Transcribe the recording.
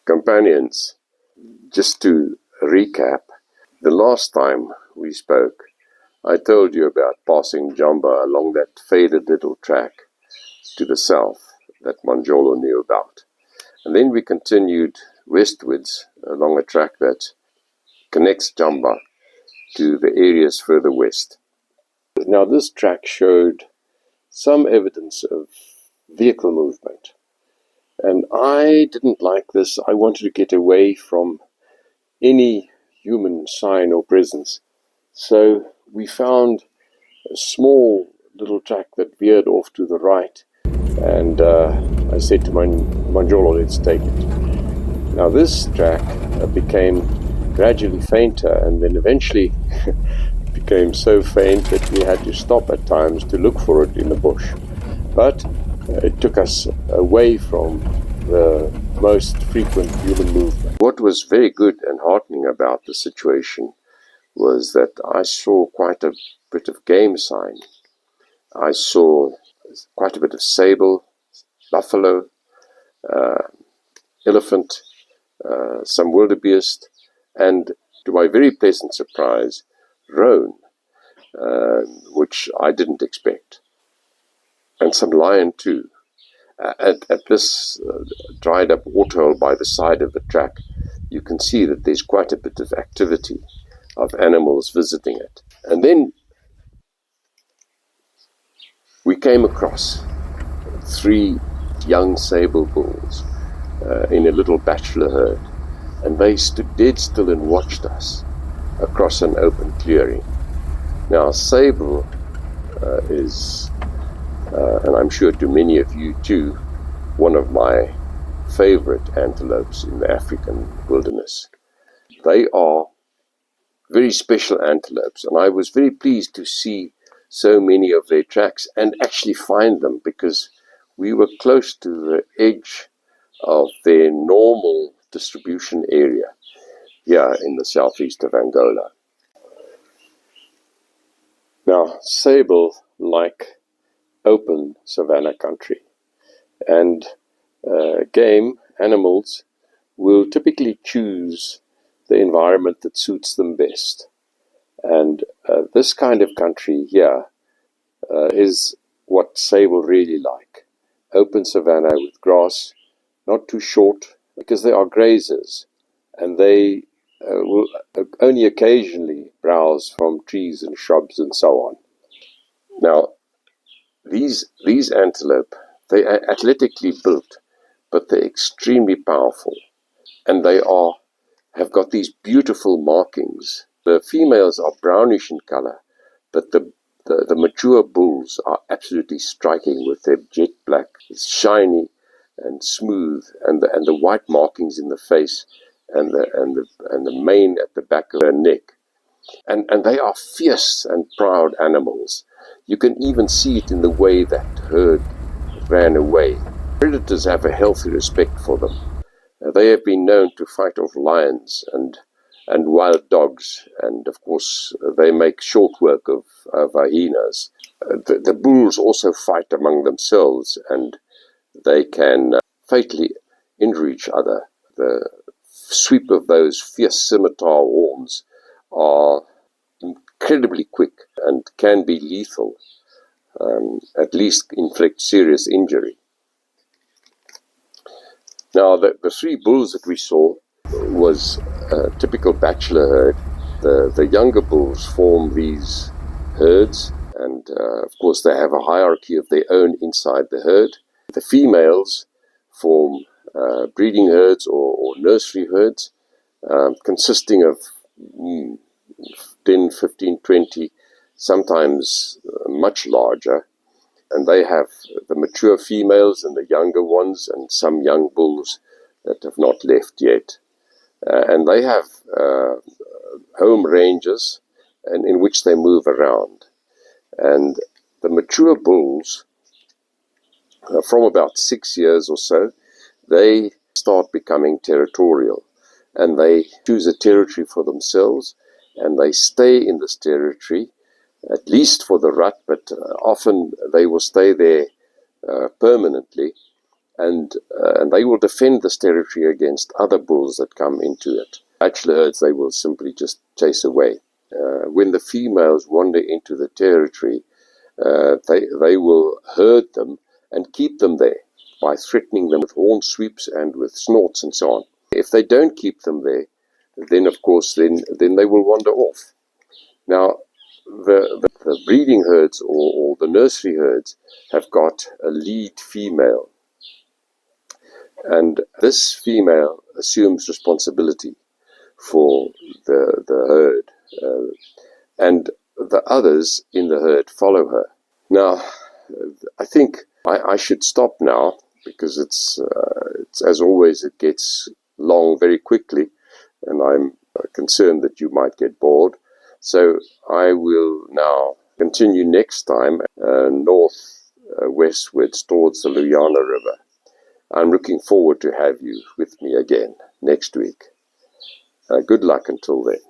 Companions, just to recap, the last time we spoke, I told you about passing Jamba along that faded little track to the south that Manjolo knew about. And then we continued westwards along a track that connects Jamba to the areas further west. Now this track showed some evidence of vehicle movement. And I didn't like this. I wanted to get away from any human sign or presence. So we found a small little track that veered off to the right. And I said to Manjolo, let's take it. Now this track became gradually fainter, and then eventually became so faint that we had to stop at times to look for it in the bush. But it took us away from the most frequent human movement. What was very good and heartening about the situation was that I saw quite a bit of game sign. I saw quite a bit of sable, buffalo, elephant, some wildebeest, and to my very pleasant surprise, roan, which I didn't expect, and some lion too. At this dried up waterhole by the side of the track, you can see that there's quite a bit of activity of animals visiting it. And then we came across 3 young sable bulls in a little bachelor herd, and they stood dead still and watched us across an open clearing. Now sable is, and I'm sure to many of you too, one of my favorite antelopes in the African wilderness. They are very special antelopes, and I was very pleased to see so many of their tracks and actually find them, because we were close to the edge of their normal distribution area here in the southeast of Angola. Now, sable like open savanna country, and game animals will typically choose the environment that suits them best. And this kind of country here is what sable really like. Open savanna with grass, not too short, because they are grazers, and they will only occasionally browse from trees and shrubs and so on. Now, these antelope, they are athletically built, but they're extremely powerful, and they have got these beautiful markings. The females are brownish in color, but the mature bulls are absolutely striking with their jet black. It's shiny and smooth, and the white markings in the face and the mane at the back of their neck. And they are fierce and proud animals. You can even see it in the way that herd ran away. Predators have a healthy respect for them. They have been known to fight off lions and wild dogs, and of course they make short work of hyenas. The bulls also fight among themselves, and they can fatally injure each other. The sweep of those fierce scimitar horns are incredibly quick and can be lethal, at least inflict serious injury. Now, the 3 bulls that we saw was a typical bachelor herd. The younger bulls form these herds, and of course they have a hierarchy of their own inside the herd. The females form breeding herds or nursery herds, consisting of 10, 15, 20, sometimes much larger. And they have the mature females and the younger ones, and some young bulls that have not left yet. And they have home ranges in which they move around. And the mature bulls, from about 6 years or so, they start becoming territorial. And they choose a territory for themselves, and they stay in this territory, at least for the rut, but often they will stay there permanently, and they will defend this territory against other bulls that come into it. Bachelor herds, they will simply just chase away. When the females wander into the territory, they will herd them and keep them there by threatening them with horn sweeps and with snorts and so on. If they don't keep them there, then of course then they will wander off. Now, the breeding herds or the nursery herds have got a lead female, and this female assumes responsibility for the herd, and the others in the herd follow her. Now, I think I should stop now, because it's as always, it gets long very quickly, and I'm concerned that you might get bored. So I will now continue next time westwards towards the Luiana River. I'm looking forward to have you with me again next week. Good luck until then.